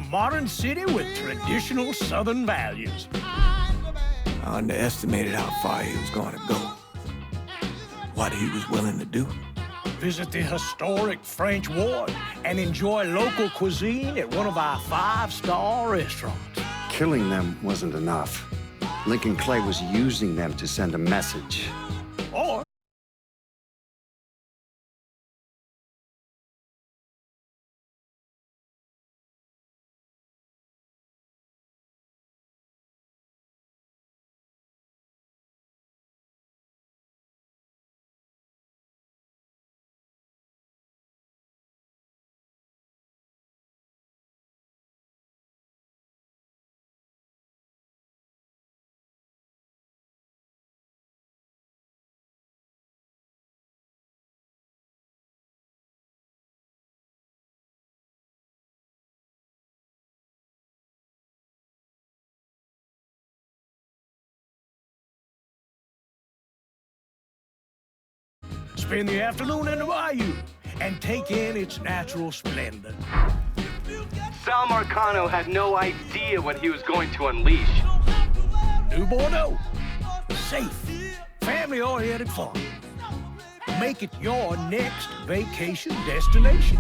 A modern city with traditional Southern values. I underestimated how far he was going to go. What he was willing to do. Visit the historic French Ward and enjoy local cuisine at one of our 5-star restaurants. Killing them wasn't enough. Lincoln Clay was using them to send a message. Or spend the afternoon in the bayou and take in its natural splendor. Sal Marcano had no idea what he was going to unleash. New Bordeaux. Safe, family-oriented fun. Make it your next vacation destination.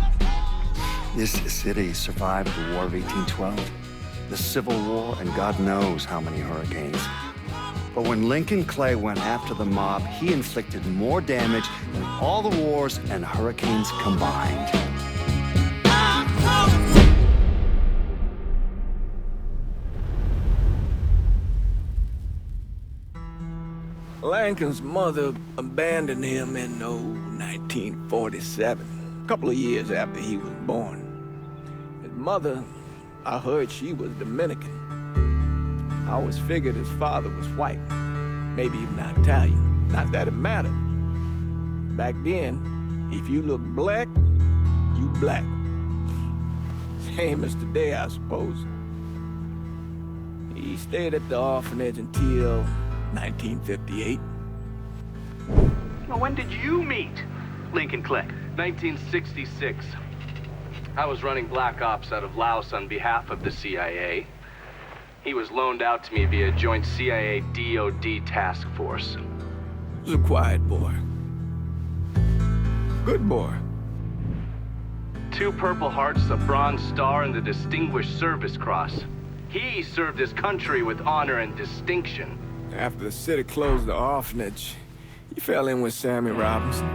This city survived the War of 1812, the Civil War, and God knows how many hurricanes. But when Lincoln Clay went after the mob, he inflicted more damage than all the wars and hurricanes combined. Lincoln's mother abandoned him in 1947, a couple of years after he was born. His mother, I heard she was Dominican. I always figured his father was white, maybe even Italian. Not that it mattered. Back then, if you look black, you black. Same as today, I suppose. He stayed at the orphanage until 1958. Now, when did you meet Lincoln Clay? 1966. I was running Black Ops out of Laos on behalf of the CIA. He was loaned out to me via joint CIA-DOD task force. He was a quiet boy. Good boy. 2 Purple Hearts, a Bronze Star, and the Distinguished Service Cross. He served his country with honor and distinction. After the city closed the orphanage, he fell in with Sammy Robinson.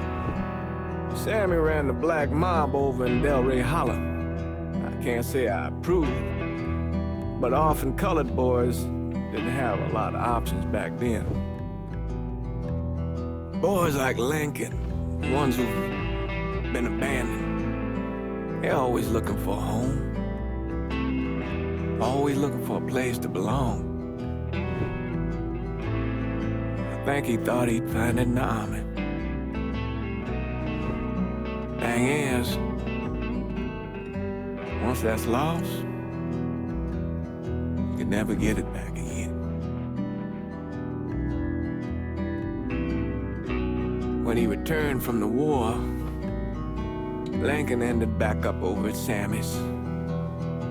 Sammy ran the black mob over in Delray Hollow. I can't say I approve, but orphan colored boys didn't have a lot of options back then. Boys like Lincoln, the ones who've been abandoned, they're always looking for a home. Always looking for a place to belong. I think he thought he'd find it in the army. Thing is, once that's lost, you can never get it back again. When he returned from the war, Lincoln ended back up over at Sammy's.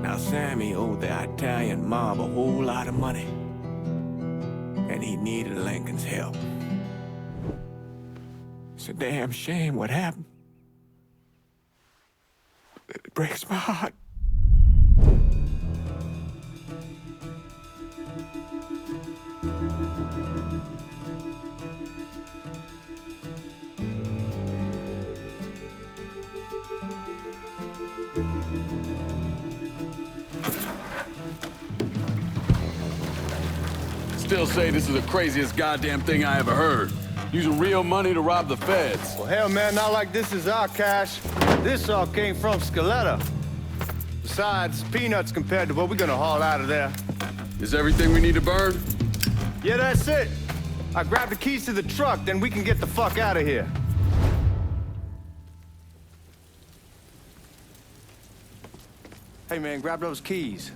Now, Sammy owed the Italian mob a whole lot of money, and he needed Lincoln's help. It's a damn shame what happened. It breaks my heart. Still say this is the craziest goddamn thing I ever heard. Using real money to rob the feds. Well, hell, man, not like this is our cash. This all came from Scaletta. Besides, peanuts compared to what we're gonna haul out of there. Is everything we need to burn? Yeah, that's it. I grab the keys to the truck, then we can get the fuck out of here. Hey, man, grab those keys.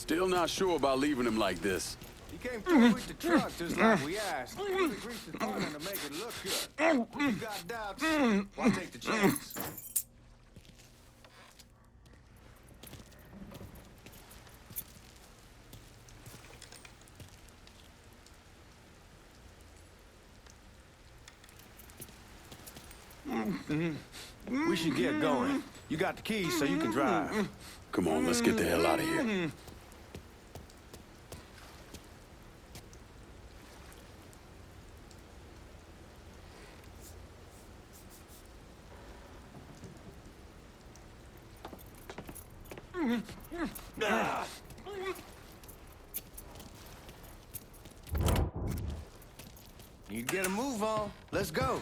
Still not sure about leaving him like this. He came through with the truck just like we asked. We greased his button to make it look good. If you got doubts, why take the chance? We should get going. You got the keys so you can drive. Come on, let's get the hell out of here. You get a move on. Let's go.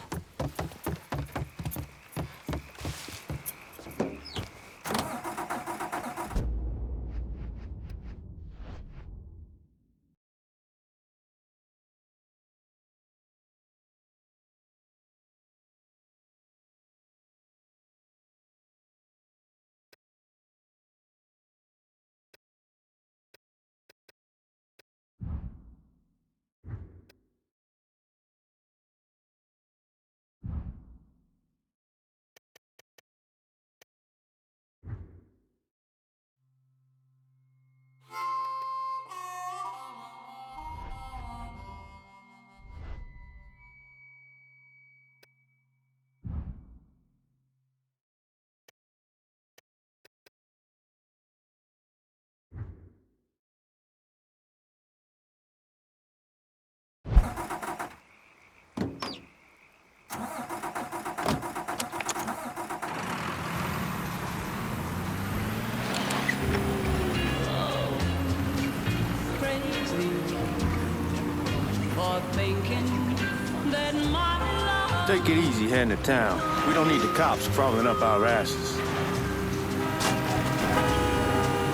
Take it easy heading to town. We don't need the cops crawling up our asses.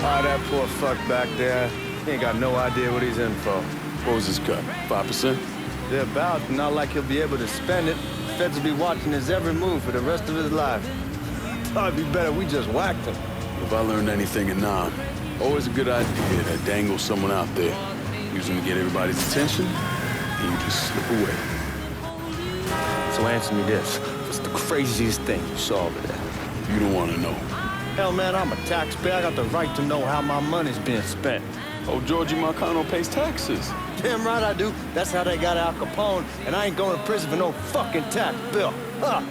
Ah, that poor fuck back there. He ain't got no idea what he's in for. What was his cut? 5%? They're about, not like he'll be able to spend it. Feds will be watching his every move for the rest of his life. Thought it'd be better we just whacked him. If I learned anything in Nam, always a good idea to dangle someone out there. Use them to get everybody's attention, and you just slip away. So answer me this. What's the craziest thing you saw over there? You don't want to know. Hell, man, I'm a taxpayer. I got the right to know how my money's being spent. Oh, Georgie Marcano pays taxes. Damn right I do. That's how they got Al Capone, and I ain't going to prison for no fucking tax bill. Huh?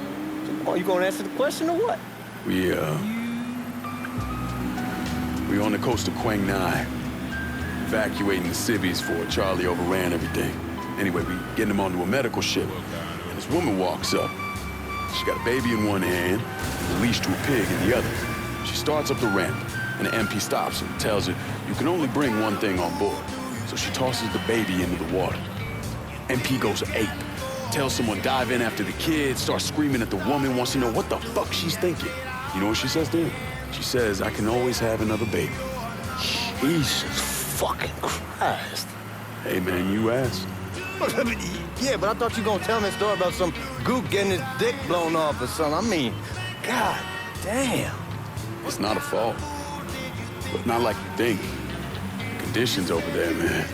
So, come on, you gonna answer the question or what? We on the coast of Quang Nai, evacuating the civvies for Charlie overran everything. Anyway, we getting him onto a medical ship, and this woman walks up. She got a baby in one hand, and a leash to a pig in the other. She starts up the ramp, and the MP stops her and tells her, you can only bring one thing on board. So she tosses the baby into the water. MP goes ape, tells someone dive in after the kid, starts screaming at the woman, wants to know what the fuck she's thinking. You know what she says to him? She says, I can always have another baby. Jesus fucking Christ. Hey, man, you asked. Yeah, but I thought you were gonna tell me a story about some gook getting his dick blown off or something. I mean, god damn. It's not a fault, but not like you think. Conditions over there, man.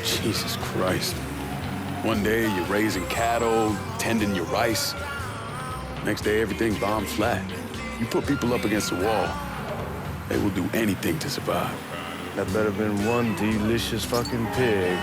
Jesus Christ. One day you're raising cattle, tending your rice. Next day everything's bombed flat. You put people up against the wall, they will do anything to survive. That better have been one delicious fucking pig.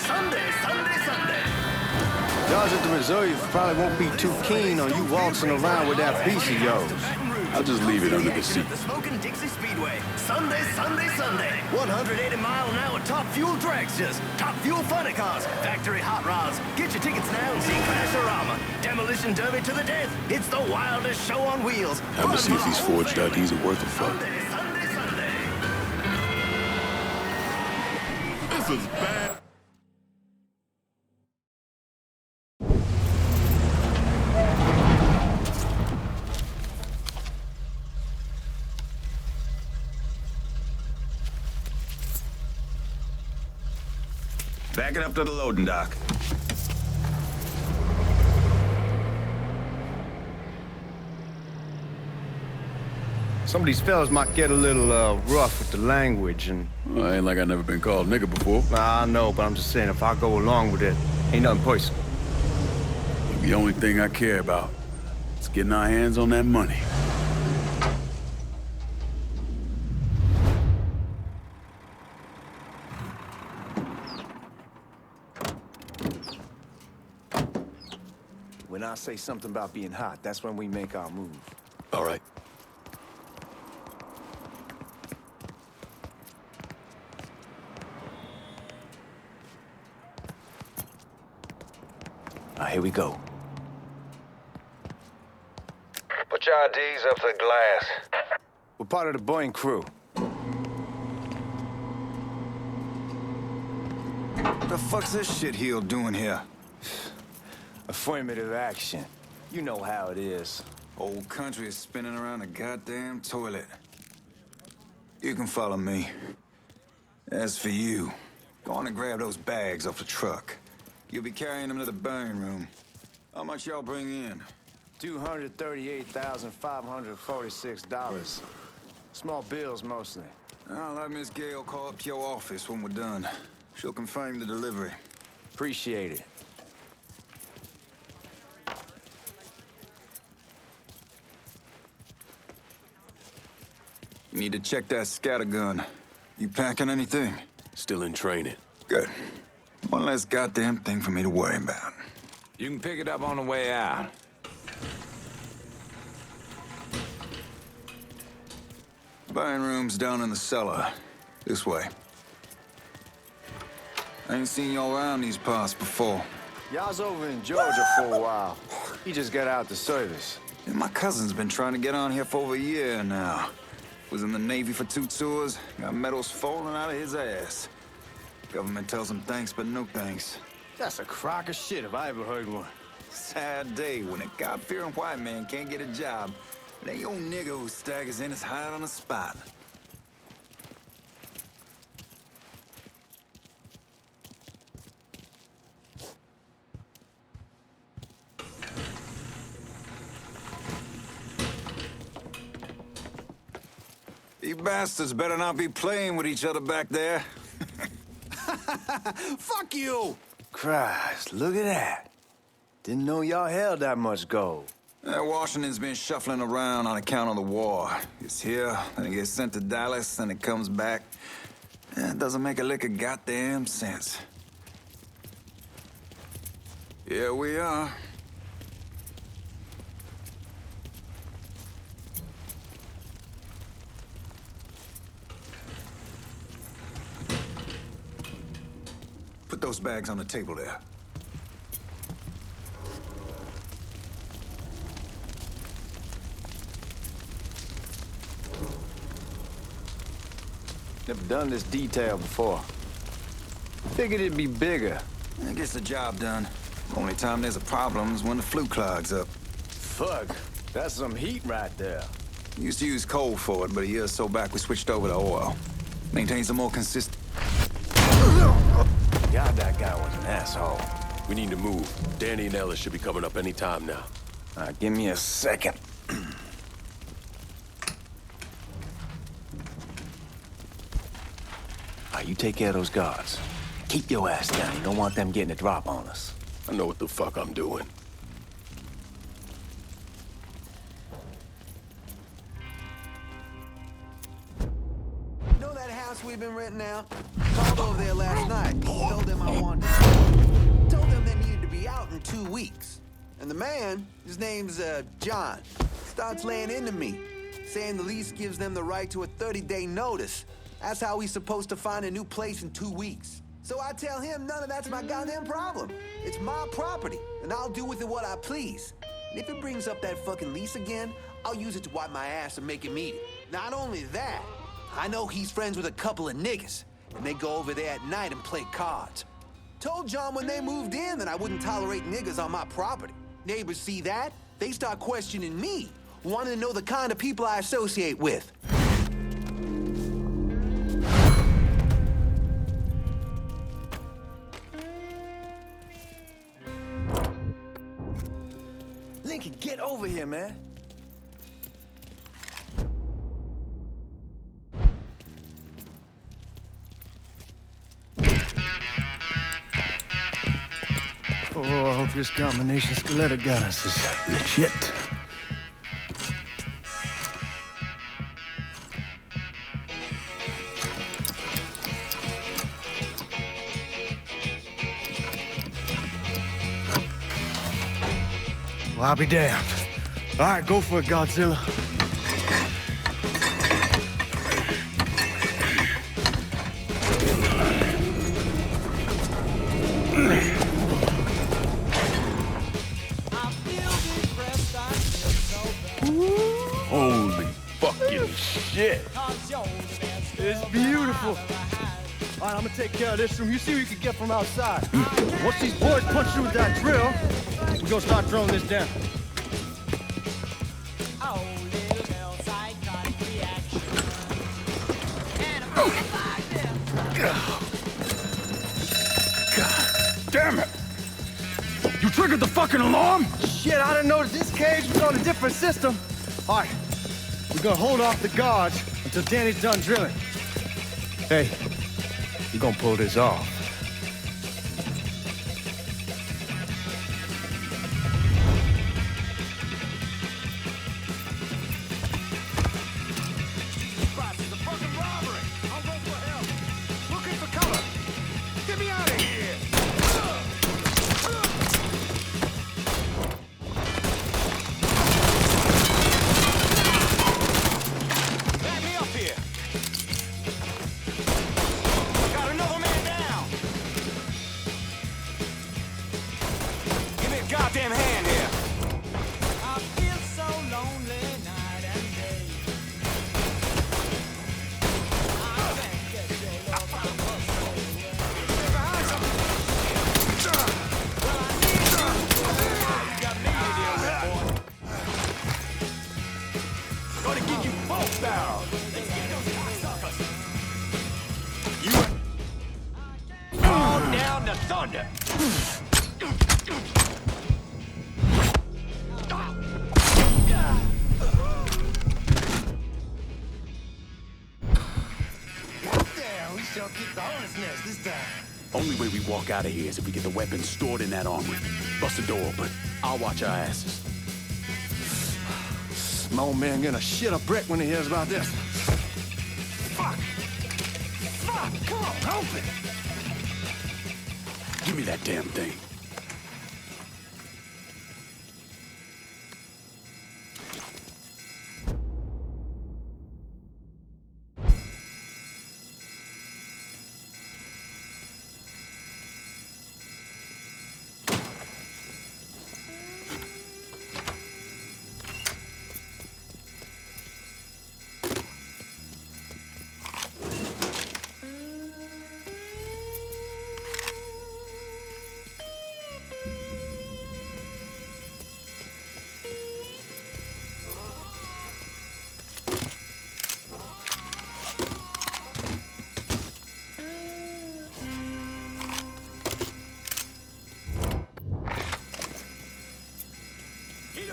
Sunday, Sunday, Sunday. Y'all at the reserve probably won't be too keen on you waltzing around with that piece of yours. I'll just leave it under the seat. The Smokin' Dixie Speedway. Sunday, Sunday, Sunday. 180-mile-an-hour top fuel dragsters, top fuel funny cars, factory hot rods. Get your tickets now and see Crash-O-Rama. Demolition Derby to the death. It's the wildest show on wheels. Time to see if these forged IDs are worth a fuck. Sunday, Sunday, Sunday. This is bad. Back it up to the loading dock. Some of these fellas might get a little rough with the language, and Well, ain't like I never been called nigga before. I know, but I'm just saying if I go along with it, ain't nothing personal. The only thing I care about is getting our hands on that money. When I say something about being hot, that's when we make our move. All right. Here we go. Put your IDs up to the glass. We're part of the Boeing crew. What the fuck's this shitheel doing here? Affirmative action. You know how it is. Old country is spinning around a goddamn toilet. You can follow me. As for you, go on and grab those bags off the truck. You'll be carrying them to the burn room. How much y'all bring in? $238,546. Small bills, mostly. I'll let Miss Gale call up to your office when we're done. She'll confirm the delivery. Appreciate it. You need to check that scattergun. You packing anything? Still in training. Good. One less goddamn thing for me to worry about. You can pick it up on the way out. Buying room's down in the cellar. This way. I ain't seen y'all around these parts before. Y'all's over in Georgia for a while. He just got out the service. And my cousin's been trying to get on here for over a year now. Was in the Navy for 2 tours, got medals falling out of his ass. Government tells him thanks, but no thanks. That's a crock of shit if I ever heard one. Sad day when a God-fearing white man can't get a job. And that old nigga who staggers in is hired on the spot. You bastards better not be playing with each other back there. Fuck you! Christ, look at that. Didn't know y'all held that much gold. Washington's been shuffling around on account of the war. It's here, then it gets sent to Dallas, then it comes back. It doesn't make a lick of goddamn sense. Here we are. Put those bags on the table there. Never done this detail before. Figured it'd be bigger. It gets the job done. Only time there's a problem is when the flue clogs up. Fuck, that's some heat right there. Used to use coal for it, but a year or so back we switched over to oil. Maintains a more consistent... God, that guy was an asshole. We need to move. Danny and Ellis should be coming up any time now. Give me a second. You take care of those guards. Keep your ass down. You don't want them getting a drop on us. I know what the fuck I'm doing. You know that house we've been renting out? Called over there last night. Told them I wanted to And the man, his name's, John, starts laying into me, saying the lease gives them the right to a 30-day notice. That's how he's supposed to find a new place in 2 weeks. So I tell him none of that's my goddamn problem. It's my property, and I'll do with it what I please. And if it brings up that fucking lease again, I'll use it to wipe my ass and make him eat it. Not only that, I know he's friends with a couple of niggas, and they go over there at night and play cards. Told John when they moved in that I wouldn't tolerate niggas on my property. Neighbors see that, they start questioning me, wanting to know the kind of people I associate with. Lincoln, get over here, man. Oh, I hope this combination Scaletta got us is legit. Well, I'll be damned. All right, go for it, Godzilla. Holy fucking shit. It's beautiful. All right, I'm gonna take care of this room. You see what you can get from outside. Once these boys punch through with that drill, we're gonna start throwing this down. God damn it. You triggered the fucking alarm? Shit, I didn't know that this cage was on a different system. All right, we're gonna hold off the guards until Danny's done drilling. Hey, you're gonna pull this off. Goddamn hand here. I feel so lonely night and day. I can't get shake off my muscle. Well, I need you. You got me to deal with, boy. Gonna get you both down. Let's get those cocksuckers. You fall down to thunder. Only way we walk out of here is if we get the weapons stored in that armory. Bust the door open. I'll watch our asses. My old man gonna shit a brick when he hears about this. Fuck! Fuck! Come on, open! Give me that damn thing.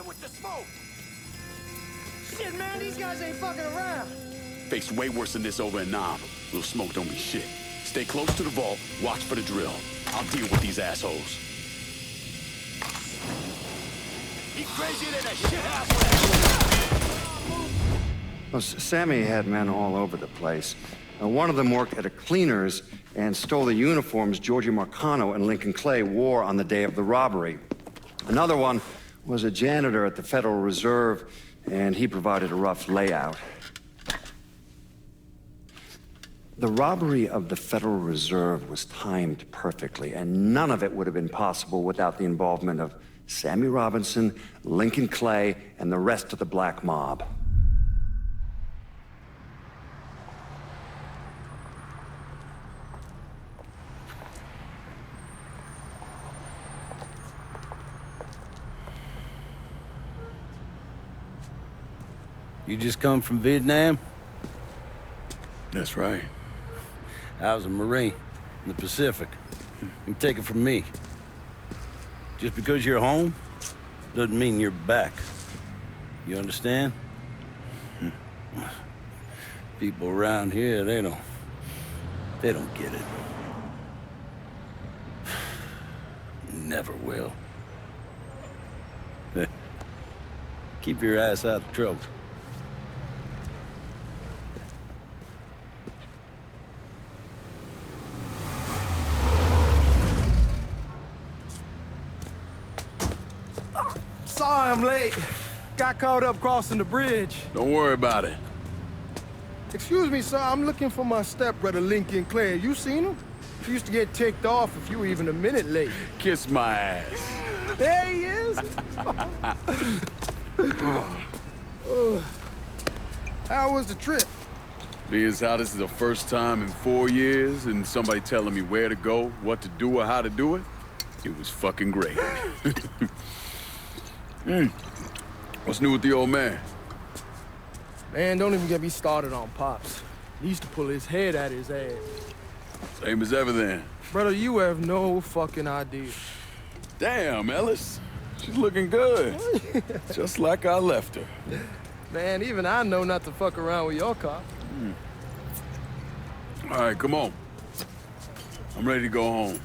With the smoke. Shit, man, these guys ain't fucking around. Faced way worse than this over in Nam. Little smoke don't be shit. Stay close to the vault, watch for the drill. I'll deal with these assholes. He's crazier than a shit house. Well, Sammy had men all over the place. One of them worked at a cleaner's and stole the uniforms Georgie Marcano and Lincoln Clay wore on the day of the robbery. Another one was a janitor at the Federal Reserve, and he provided a rough layout. The robbery of the Federal Reserve was timed perfectly, and none of it would have been possible without the involvement of Sammy Robinson, Lincoln Clay, and the rest of the Black Mob. You just come from Vietnam? That's right. I was a Marine in the Pacific. You take it from me. Just because you're home doesn't mean you're back. You understand? People around here, they don't get it. Never will. Keep your ass out of trouble. Sorry I'm late. Got caught up crossing the bridge. Don't worry about it. Excuse me, sir. I'm looking for my stepbrother, Lincoln Clay. You seen him? He used to get ticked off if you were even a minute late. Kiss my ass. There he is. How was the trip? Being as how this is the first time in 4 years and somebody telling me where to go, what to do, or how to do it, it was fucking great. What's new with the old man? Man, don't even get me started on Pops. He used to pull his head out his ass. Same as ever then. Brother, you have no fucking idea. Damn, Ellis. She's looking good. Just like I left her. Man, even I know not to fuck around with your car. All right, come on. I'm ready to go home.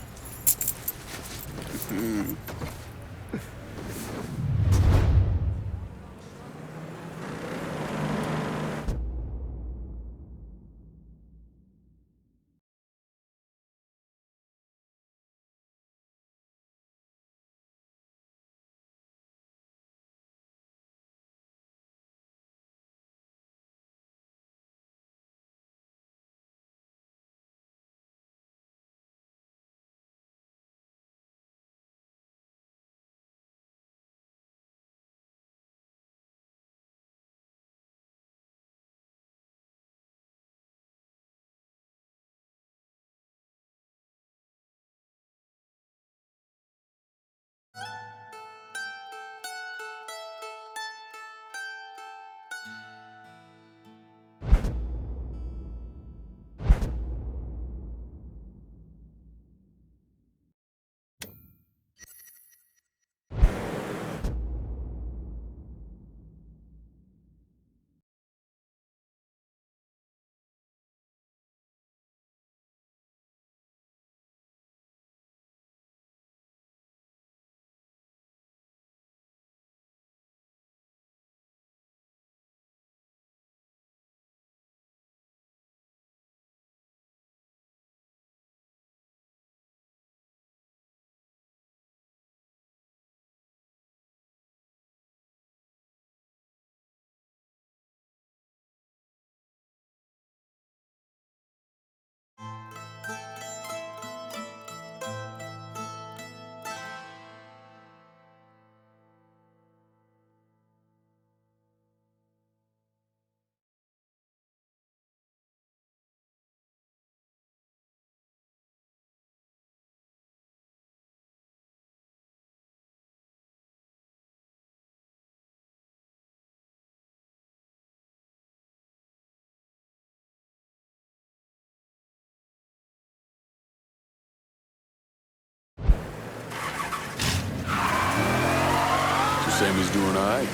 Sammy's doing all right.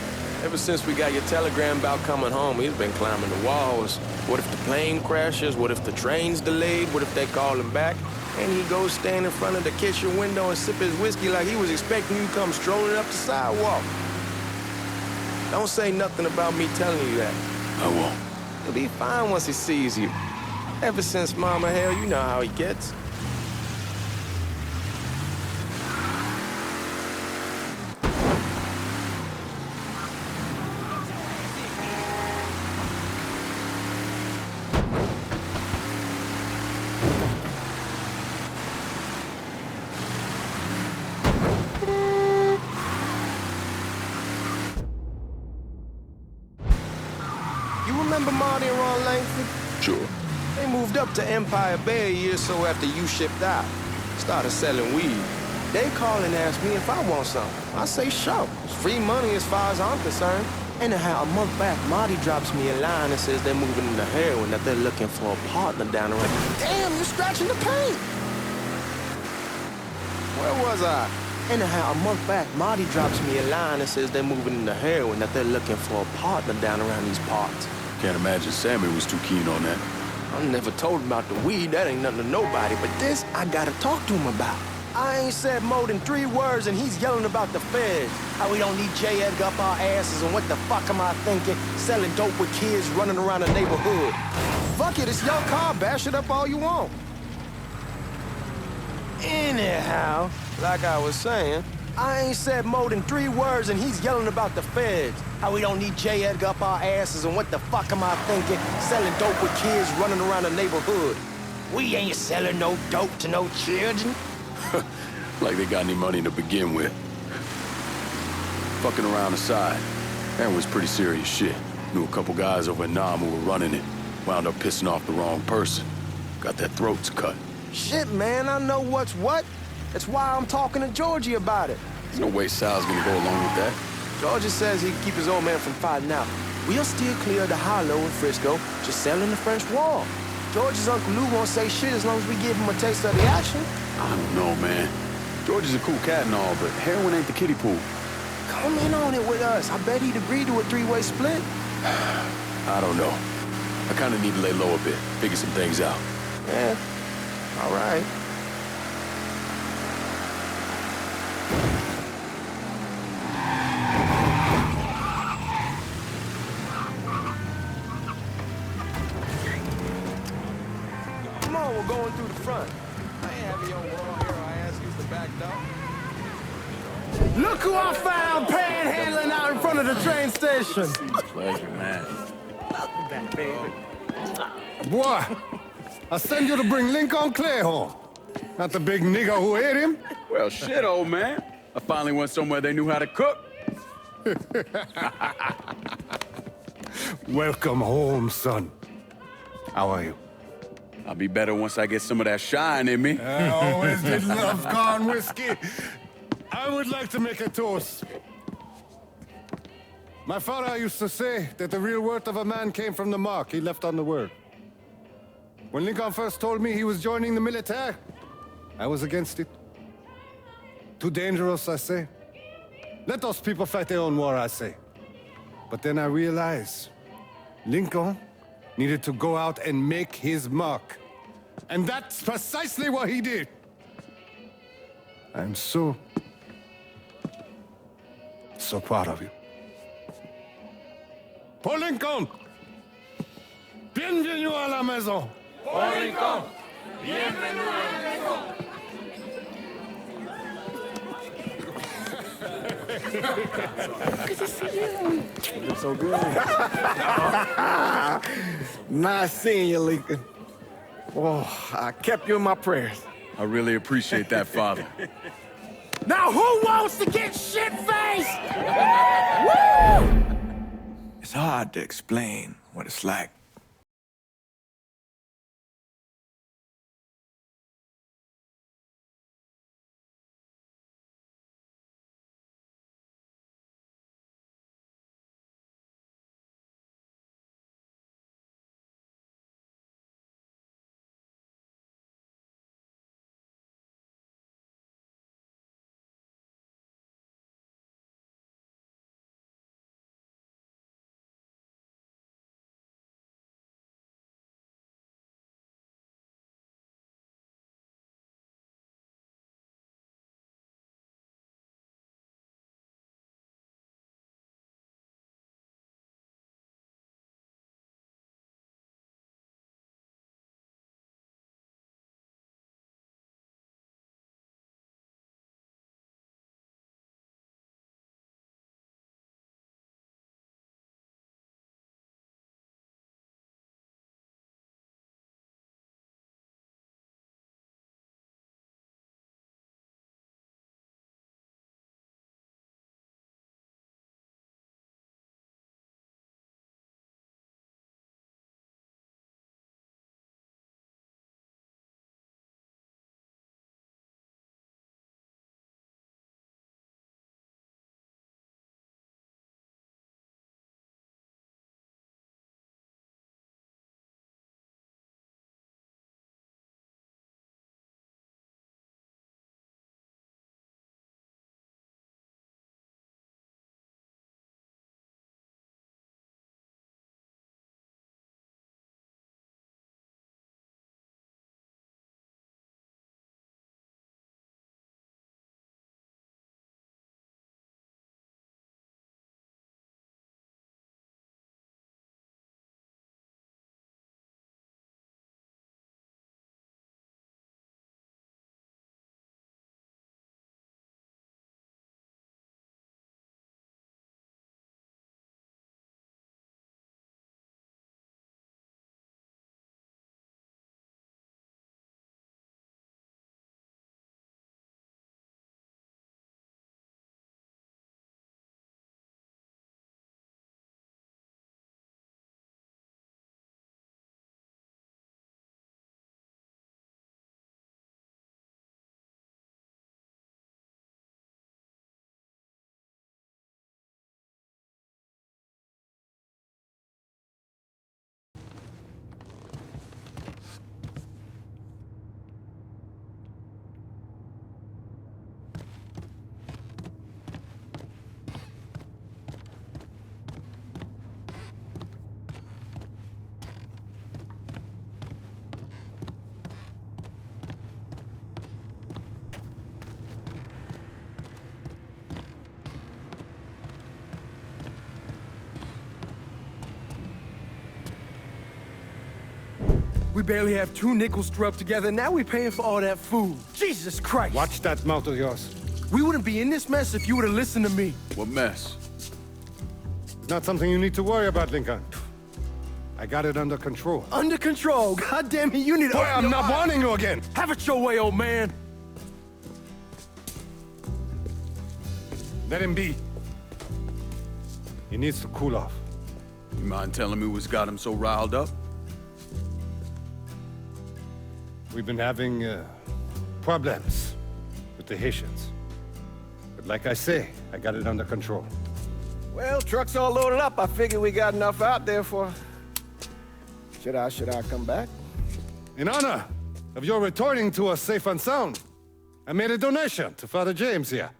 Ever since we got your telegram about coming home, he's been climbing the walls. What if the plane crashes? What if the train's delayed? What if they call him back? And he goes stand in front of the kitchen window and sip his whiskey like he was expecting you to come strolling up the sidewalk. Don't say nothing about me telling you that. I won't. He'll be fine once he sees you. Ever since Mama Hell, you know how he gets. remember Marty and Ron Langford? Sure. They moved up to Empire Bay a year or so after you shipped out. Started selling weed. They call and ask me if I want some. I say sure. It's free money as far as I'm concerned. Anyhow, a month back, Marty drops me a line and says they're moving into heroin, that they're looking for a partner down around. Damn, you're scratching the paint! Where was I? Anyhow, a month back, Marty drops me a line and says they're moving into heroin, that they're looking for a partner down around these parts. Can't imagine Sammy was too keen on that. I'm never told about the weed, that ain't nothing to nobody, but this I gotta talk to him about. I ain't said more than 3 words and he's yelling about the feds. How we don't need J. Edgar up our asses and what the fuck am I thinking? Selling dope with kids running around the neighborhood. Fuck it, it's your car, bash it up all you want. Anyhow, like I was saying, I ain't said more than 3 words and he's yelling about the feds. How we don't need J. Edgar up our asses and what the fuck am I thinking? Selling dope with kids running around the neighborhood. We ain't selling no dope to no children. Like they got any money to begin with. Fucking around aside, that was pretty serious shit. Knew a couple guys over in Nam who were running it. Wound up pissing off the wrong person. Got their throats cut. Shit, man, I know what's what. That's why I'm talking to Georgie about it. There's no way Sal's gonna go along with that. Georgie says he can keep his old man from fighting out. We'll steer clear of the Hollow in Frisco, just selling the French Wall. George's Uncle Lou won't say shit as long as we give him a taste of the action. I don't know, man. George is a cool cat and all, but heroin ain't the kiddie pool. Come in on it with us. I bet he'd agree to a 3-way split. I don't know. I kind of need to lay low a bit, figure some things out. Yeah, all right. Come on, we're going through the front. I ain't having your wall here. I ask you the back door. Look who I found panhandling out in front of the train station. Pleasure, man. Welcome back, baby. Boy, I sent you to bring Lincoln Clay home. Not the big nigger who ate him. Well, shit, old man. I finally went somewhere they knew how to cook. Welcome home, son. How are you? I'll be better once I get some of that shine in me. I always did love corn whiskey. I would like to make a toast. My father used to say that the real worth of a man came from the mark he left on the world. When Lincoln first told me he was joining the military, I was against it. Too dangerous, I say. Let those people fight their own war, I say. But then I realized Lincoln needed to go out and make his mark. And that's precisely what he did. I'm so proud of you. Paul Lincoln! Bienvenue à la maison! Paul Lincoln, bienvenue à la maison. Good to see you. You're so good. Nice seeing you, Lincoln. Oh, I kept you in my prayers. I really appreciate that, Father. Now who wants to get shit-faced? It's hard to explain what it's like We barely have 2 nickels to rub together, now we're paying for all that food. Jesus Christ! Watch that mouth of yours. We wouldn't be in this mess if you would have listened to me. What mess? Not something you need to worry about, Lincoln. I got it under control. Under control? God damn it, you need to... Boy, I'm not warning you again! Have it your way, old man! Let him be. He needs to cool off. You mind telling me what's got him so riled up? We've been having problems with the Haitians. But like I say, I got it under control. Well, truck's all loaded up. I figure we got enough out there for... Should I come back? In honor of your returning to us safe and sound, I made a donation to Father James here.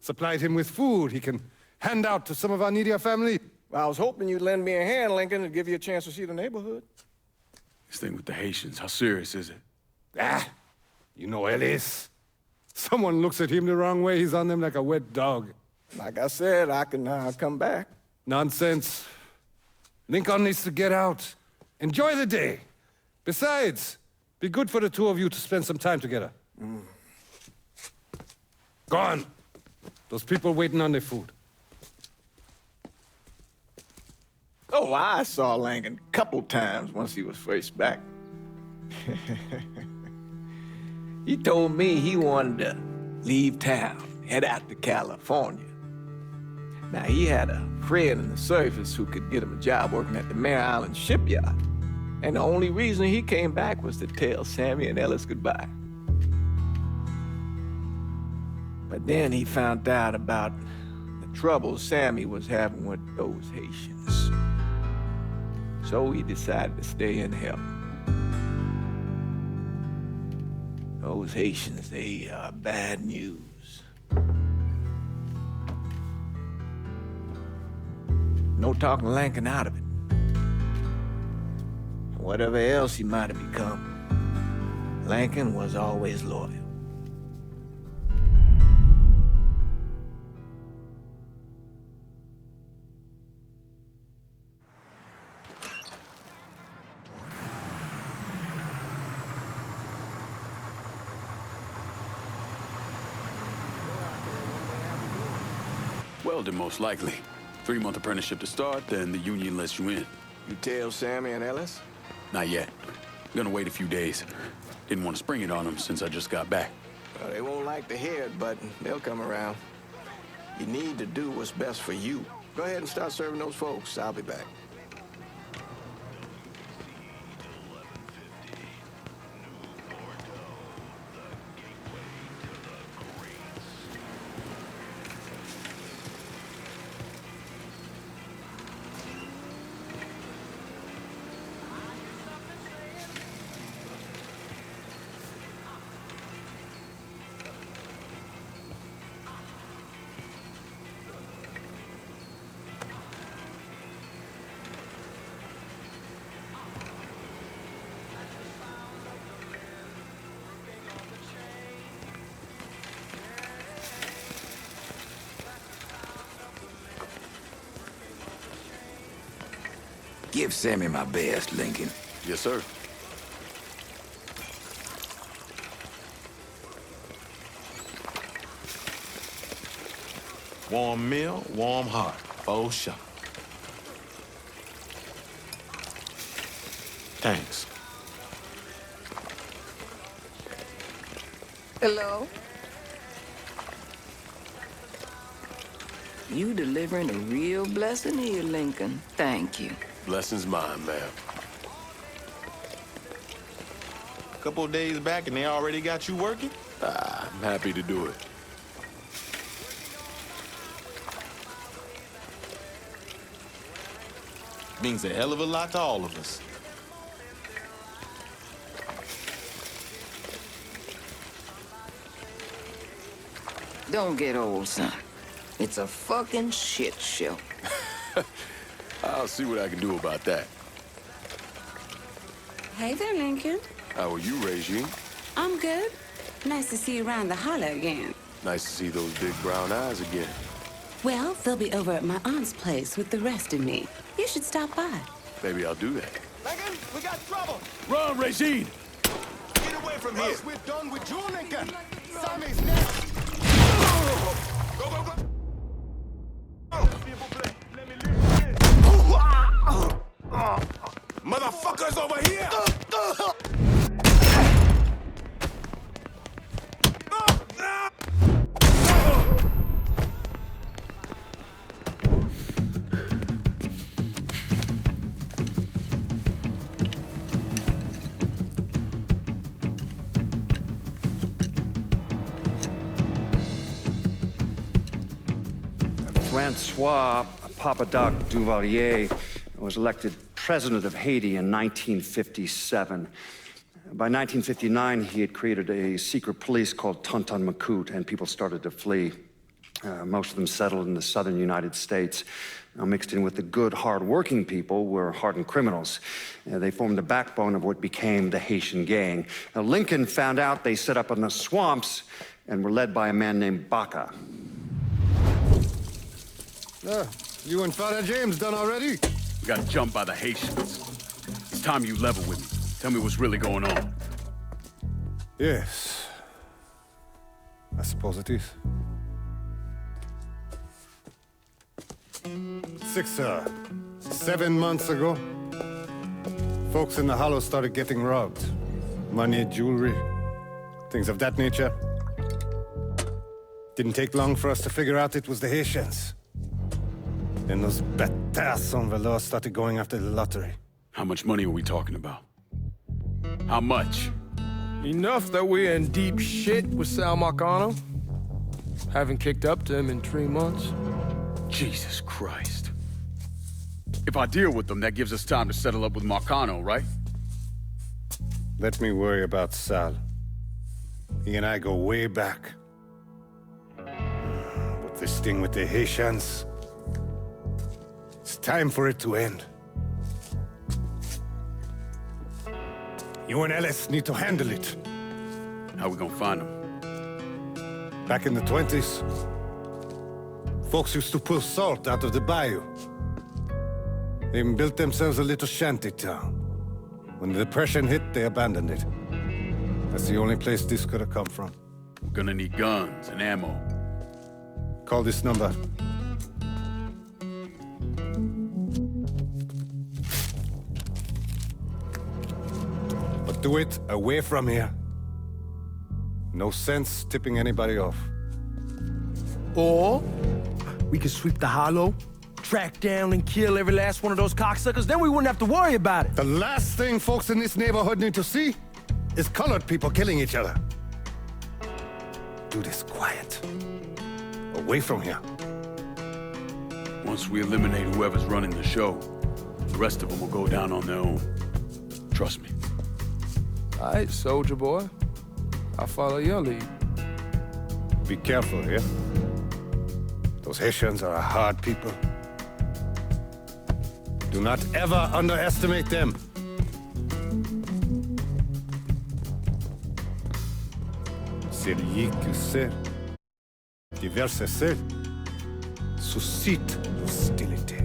Supplied him with food he can hand out to some of our needier family. Well, I was hoping you'd lend me a hand, Lincoln, and give you a chance to see the neighborhood. This thing with the Haitians, how serious is it? Ah, you know Ellis. Someone looks at him the wrong way, he's on them like a wet dog. Like I said, I can come back. Nonsense. Lincoln needs to get out. Enjoy the day. Besides, be good for the two of you to spend some time together. Go on. Those people waiting on their food. Oh, I saw Lincoln a couple times once he was first back. He told me he wanted to leave town, head out to California. Now, he had a friend in the service who could get him a job working at the Mare Island shipyard. And the only reason he came back was to tell Sammy and Ellis goodbye. But then he found out about the trouble Sammy was having with those Haitians. So he decided to stay and help. Those Haitians, they are bad news. No talking Lincoln out of it. Whatever else he might have become, Lincoln was always loyal. Welding, most likely. 3-month apprenticeship to start, then the union lets you in. You tell Sammy and Ellis? Not yet. Gonna wait a few days. Didn't want to spring it on them since I just got back. Well, they won't like to hear it, but they'll come around. You need to do what's best for you. Go ahead and start serving those folks. I'll be back. Give Sammy my best, Lincoln. Yes, sir. Warm meal, warm heart. Oh, sure. Thanks. Hello? You delivering a real blessing here, Lincoln. Thank you. Blessing's mine, ma'am. A couple of days back and they already got you working? I'm happy to do it. Means a hell of a lot to all of us. Don't get old, son. It's a fucking shit show. I'll see what I can do about that. Hey there, Lincoln. How are you, Regine? I'm good. Nice to see you around the holler again. Nice to see those big brown eyes again. Well, they'll be over at my aunt's place with the rest of me. You should stop by. Maybe I'll do that. Lincoln? We got trouble! Run, Regine! Get away from here! We're done with you, Lincoln! Sammy's next! Go, go, go! Motherfuckers over here! Francois Papadoc Duvalier was elected president of Haiti in 1957. By 1959, he had created a secret police called Tonton Macoute, and people started to flee. Most of them settled in the southern United States. Now, mixed in with the good, hard-working people were hardened criminals. They formed the backbone of what became the Haitian gang. Now, Lincoln found out they set up in the swamps and were led by a man named Baca. You and Father James done already? We got jumped by the Haitians. It's time you level with me. Tell me what's really going on. Yes. I suppose it is. 7 months ago, folks in the Hollow started getting robbed. Money, jewelry, things of that nature. Didn't take long for us to figure out it was the Haitians. Then those bâtards on velour started going after the lottery. How much money are we talking about? How much? Enough that we're in deep shit with Sal Marcano. Haven't kicked up to him in 3 months. Jesus Christ. If I deal with them, that gives us time to settle up with Marcano, right? Let me worry about Sal. He and I go way back. But this thing with the Haitians, it's time for it to end. You and Ellis need to handle it. How we gonna find them? Back in the 20s, folks used to pull salt out of the bayou. They even built themselves a little shanty town. When the Depression hit, they abandoned it. That's the only place this could have come from. We're gonna need guns and ammo. Call this number. But do it away from here. No sense tipping anybody off. Or we could sweep the Hollow, track down and kill every last one of those cocksuckers, then we wouldn't have to worry about it. The last thing folks in this neighborhood need to see is colored people killing each other. Do this quiet. Away from here. Once we eliminate whoever's running the show, the rest of them will go down on their own. Trust me. All right, soldier boy. I'll follow your lead. Be careful here. Those Haitians are a hard people. Do not ever underestimate them. Celui qui sait diverser seul suscite l'hostilité.